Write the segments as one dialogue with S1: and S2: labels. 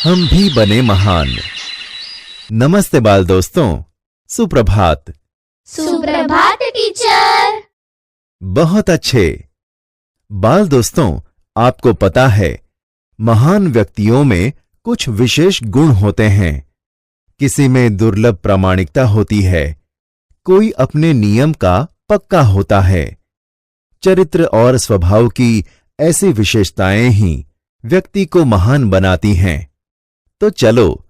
S1: हम भी बने महान। नमस्ते बाल दोस्तों, सुप्रभात।
S2: सुप्रभात टीचर।
S1: बहुत अच्छे। बाल दोस्तों, आपको पता है महान व्यक्तियों में कुछ विशेष गुण होते हैं। किसी में दुर्लभ प्रामाणिकता होती है, कोई अपने नियम का पक्का होता है। चरित्र और स्वभाव की ऐसी विशेषताएं ही व्यक्ति को महान बनाती हैं। तो चलो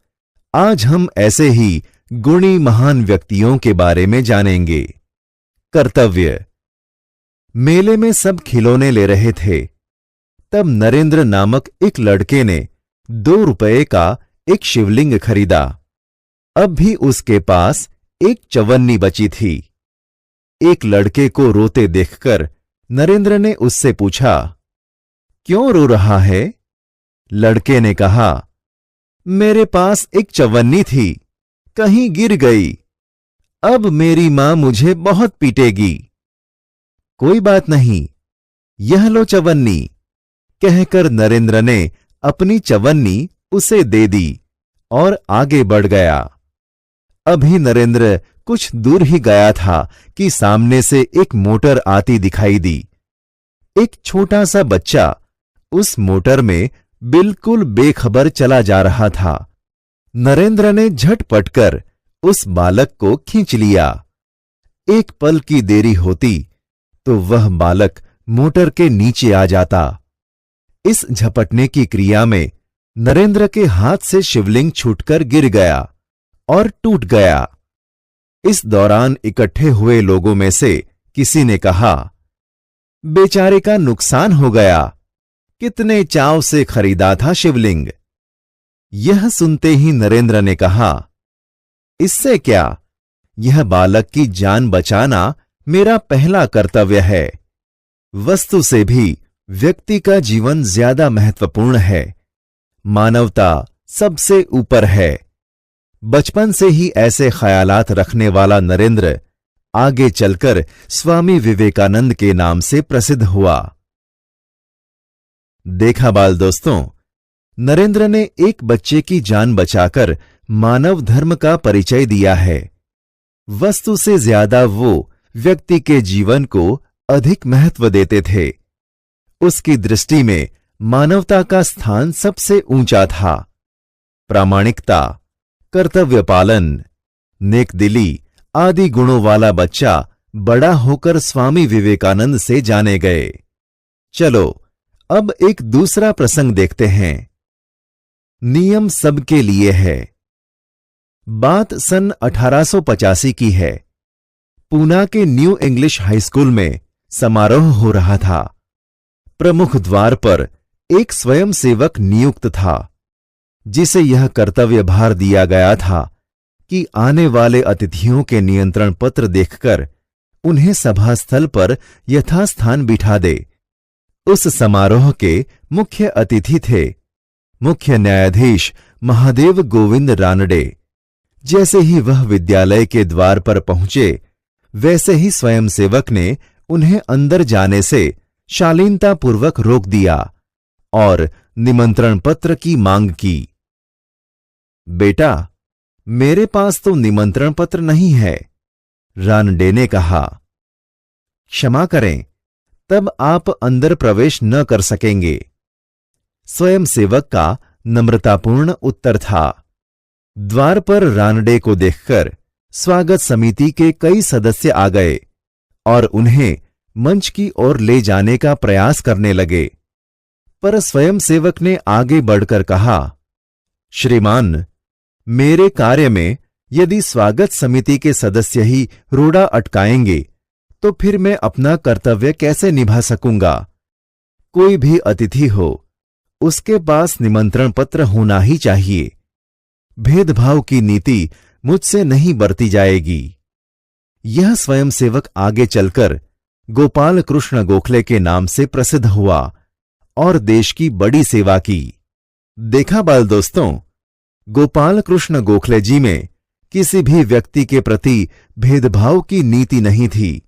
S1: आज हम ऐसे ही गुणी महान व्यक्तियों के बारे में जानेंगे। कर्तव्य। मेले में सब खिलौने ले रहे थे, तब नरेंद्र नामक एक लड़के ने 2 रुपए का एक शिवलिंग खरीदा। अब भी उसके पास एक चवन्नी बची थी। एक लड़के को रोते देखकर नरेंद्र ने उससे पूछा, क्यों रो रहा है? लड़के ने कहा, मेरे पास एक चवन्नी थी, कहीं गिर गई। अब मेरी मां मुझे बहुत पीटेगी। कोई बात नहीं, यह लो चवन्नी, कहकर नरेंद्र ने अपनी चवन्नी उसे दे दी और आगे बढ़ गया। अभी नरेंद्र कुछ दूर ही गया था कि सामने से एक मोटर आती दिखाई दी। एक छोटा सा बच्चा उस मोटर में बिल्कुल बेखबर चला जा रहा था। नरेंद्र ने झटपट कर उस बालक को खींच लिया। एक पल की देरी होती तो वह बालक मोटर के नीचे आ जाता। इस झपटने की क्रिया में नरेंद्र के हाथ से शिवलिंग छूटकर गिर गया और टूट गया। इस दौरान इकट्ठे हुए लोगों में से किसी ने कहा, बेचारे का नुकसान हो गया, कितने चाव से खरीदा था शिवलिंग। यह सुनते ही नरेंद्र ने कहा, इससे क्या, यह बालक की जान बचाना मेरा पहला कर्तव्य है। वस्तु से भी व्यक्ति का जीवन ज्यादा महत्वपूर्ण है। मानवता सबसे ऊपर है। बचपन से ही ऐसे ख्यालात रखने वाला नरेंद्र आगे चलकर स्वामी विवेकानंद के नाम से प्रसिद्ध हुआ। देखा बाल दोस्तों, नरेंद्र ने एक बच्चे की जान बचाकर मानव धर्म का परिचय दिया है। वस्तु से ज्यादा वो व्यक्ति के जीवन को अधिक महत्व देते थे। उसकी दृष्टि में मानवता का स्थान सबसे ऊंचा था। प्रामाणिकता, कर्तव्य पालन, नेकदिली आदि गुणों वाला बच्चा बड़ा होकर स्वामी विवेकानंद से जाने गए। चलो अब एक दूसरा प्रसंग देखते हैं। नियम सबके लिए है। बात सन 1885 की है। पूना के न्यू इंग्लिश हाई स्कूल में समारोह हो रहा था। प्रमुख द्वार पर एक स्वयंसेवक नियुक्त था, जिसे यह कर्तव्य भार दिया गया था कि आने वाले अतिथियों के नियंत्रण पत्र देखकर उन्हें सभास्थल पर यथास्थान बिठा दे। उस समारोह के मुख्य अतिथि थे मुख्य न्यायाधीश महादेव गोविंद रानडे। जैसे ही वह विद्यालय के द्वार पर पहुंचे, वैसे ही स्वयंसेवक ने उन्हें अंदर जाने से शालीनतापूर्वक रोक दिया और निमंत्रण पत्र की मांग की। बेटा, मेरे पास तो निमंत्रण पत्र नहीं है, रानडे ने कहा। क्षमा करें, तब आप अंदर प्रवेश न कर सकेंगे, स्वयंसेवक का नम्रतापूर्ण उत्तर था। द्वार पर रानडे को देखकर स्वागत समिति के कई सदस्य आ गए और उन्हें मंच की ओर ले जाने का प्रयास करने लगे, पर स्वयंसेवक ने आगे बढ़कर कहा, श्रीमान, मेरे कार्य में यदि स्वागत समिति के सदस्य ही रोड़ा अटकाएंगे तो फिर मैं अपना कर्तव्य कैसे निभा सकूंगा। कोई भी अतिथि हो, उसके पास निमंत्रण पत्र होना ही चाहिए। भेदभाव की नीति मुझसे नहीं बरती जाएगी। यह स्वयंसेवक आगे चलकर गोपाल कृष्ण गोखले के नाम से प्रसिद्ध हुआ और देश की बड़ी सेवा की। देखा बाल दोस्तों, गोपाल कृष्ण गोखले जी में किसी भी व्यक्ति के प्रति भेदभाव की नीति नहीं थी।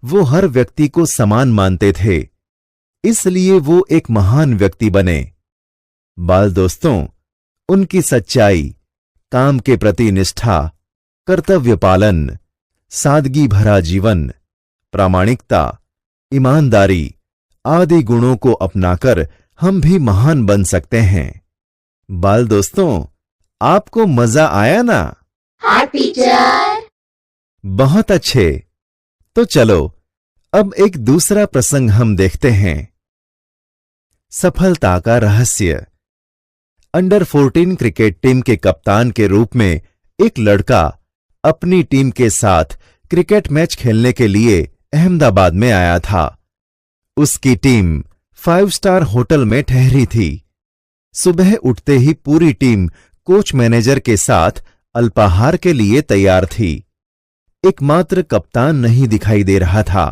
S1: वो हर व्यक्ति को समान मानते थे, इसलिए वो एक महान व्यक्ति बने। बाल दोस्तों, उनकी सच्चाई, काम के प्रति निष्ठा, कर्तव्य पालन, सादगी भरा जीवन, प्रामाणिकता, ईमानदारी आदि गुणों को अपनाकर हम भी महान बन सकते हैं। बाल दोस्तों, आपको मजा आया ना?
S2: हाँ टीचर।
S1: बहुत अच्छे। तो चलो अब एक दूसरा प्रसंग हम देखते हैं। सफलता का रहस्य। अंडर 14 क्रिकेट टीम के कप्तान के रूप में एक लड़का अपनी टीम के साथ क्रिकेट मैच खेलने के लिए अहमदाबाद में आया था। उसकी टीम 5 स्टार होटल में ठहरी थी। सुबह उठते ही पूरी टीम कोच मैनेजर के साथ अल्पाहार के लिए तैयार थी। एकमात्र कप्तान नहीं दिखाई दे रहा था।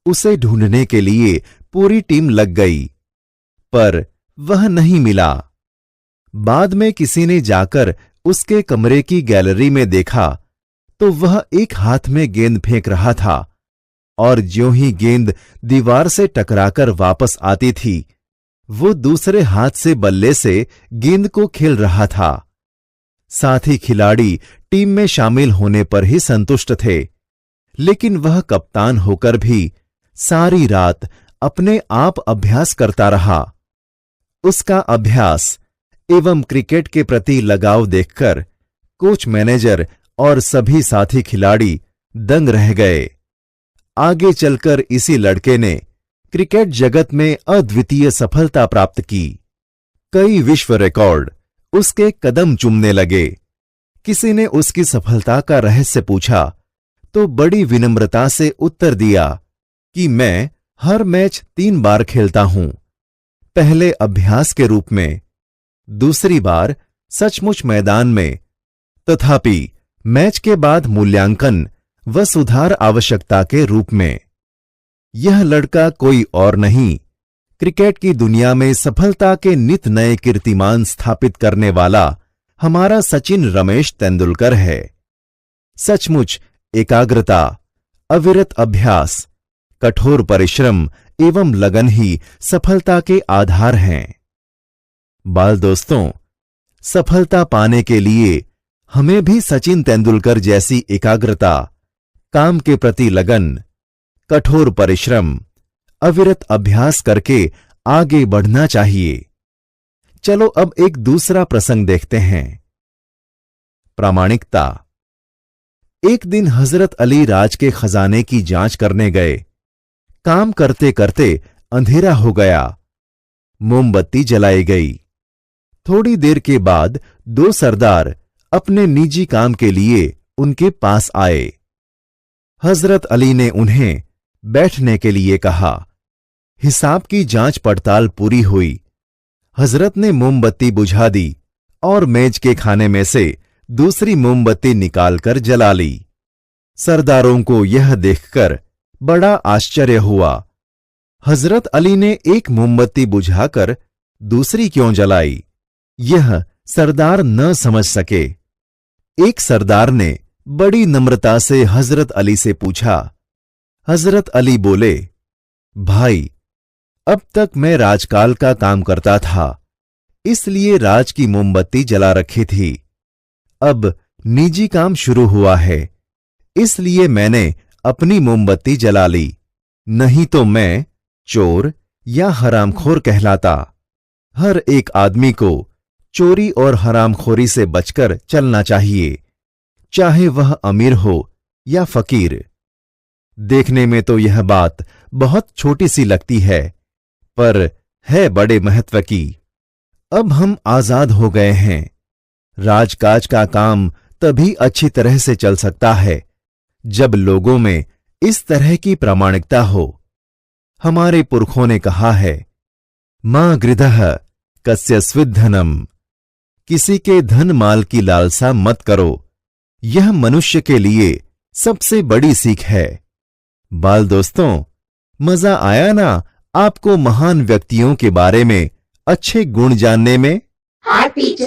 S1: उसे ढूंढने के लिए पूरी टीम लग गई, पर वह नहीं मिला। बाद में किसी ने जाकर उसके कमरे की गैलरी में देखा तो वह एक हाथ में गेंद फेंक रहा था और ज्यों ही गेंद दीवार से टकराकर वापस आती थी, वो दूसरे हाथ से बल्ले से गेंद को खेल रहा था। साथी खिलाड़ी टीम में शामिल होने पर ही संतुष्ट थे, लेकिन वह कप्तान होकर भी सारी रात अपने आप अभ्यास करता रहा। उसका अभ्यास एवं क्रिकेट के प्रति लगाव देखकर कोच मैनेजर और सभी साथी खिलाड़ी दंग रह गए। आगे चलकर इसी लड़के ने क्रिकेट जगत में अद्वितीय सफलता प्राप्त की। कई विश्व रिकॉर्ड उसके कदम चूमने लगे। किसी ने उसकी सफलता का रहस्य पूछा तो बड़ी विनम्रता से उत्तर दिया कि मैं हर मैच 3 बार खेलता हूं। पहले अभ्यास के रूप में, दूसरी बार सचमुच मैदान में, तथापि मैच के बाद मूल्यांकन व सुधार आवश्यकता के रूप में। यह लड़का कोई और नहीं, क्रिकेट की दुनिया में सफलता के नित नए कीर्तिमान स्थापित करने वाला हमारा सचिन रमेश तेंदुलकर है। सचमुच एकाग्रता, अविरत अभ्यास, कठोर परिश्रम एवं लगन ही सफलता के आधार हैं। बाल दोस्तों, सफलता पाने के लिए हमें भी सचिन तेंदुलकर जैसी एकाग्रता, काम के प्रति लगन, कठोर परिश्रम, अविरत अभ्यास करके आगे बढ़ना चाहिए। चलो अब एक दूसरा प्रसंग देखते हैं। प्रामाणिकता। एक दिन हजरत अली राज के खजाने की जांच करने गए। काम करते करते अंधेरा हो गया। मोमबत्ती जलाई गई। थोड़ी देर के बाद 2 सरदार अपने निजी काम के लिए उनके पास आए। हजरत अली ने उन्हें बैठने के लिए कहा। हिसाब की जांच पड़ताल पूरी हुई। हजरत ने मोमबत्ती बुझा दी और मेज के खाने में से दूसरी मोमबत्ती निकालकर जला ली। सरदारों को यह देखकर बड़ा आश्चर्य हुआ। हजरत अली ने एक मोमबत्ती बुझाकर दूसरी क्यों जलाई, यह सरदार न समझ सके। एक सरदार ने बड़ी नम्रता से हजरत अली से पूछा। हजरत अली बोले, भाई, अब तक मैं राजकाल का काम करता था, इसलिए राज की मोमबत्ती जला रखी थी। अब निजी काम शुरू हुआ है, इसलिए मैंने अपनी मोमबत्ती जला ली, नहीं तो मैं चोर या हरामखोर कहलाता। हर एक आदमी को चोरी और हरामखोरी से बचकर चलना चाहिए, चाहे वह अमीर हो या फकीर। देखने में तो यह बात बहुत छोटी सी लगती है, पर है बड़े महत्व की। अब हम आजाद हो गए हैं। राजकाज का काम तभी अच्छी तरह से चल सकता है जब लोगों में इस तरह की प्रामाणिकता हो। हमारे पुरखों ने कहा है, मां गृधः कस्य स्विद्धनम, किसी के धन माल की लालसा मत करो। यह मनुष्य के लिए सबसे बड़ी सीख है। बाल दोस्तों, मजा आया ना आपको महान व्यक्तियों के बारे में अच्छे गुण जानने में?
S2: हाँ टीचर।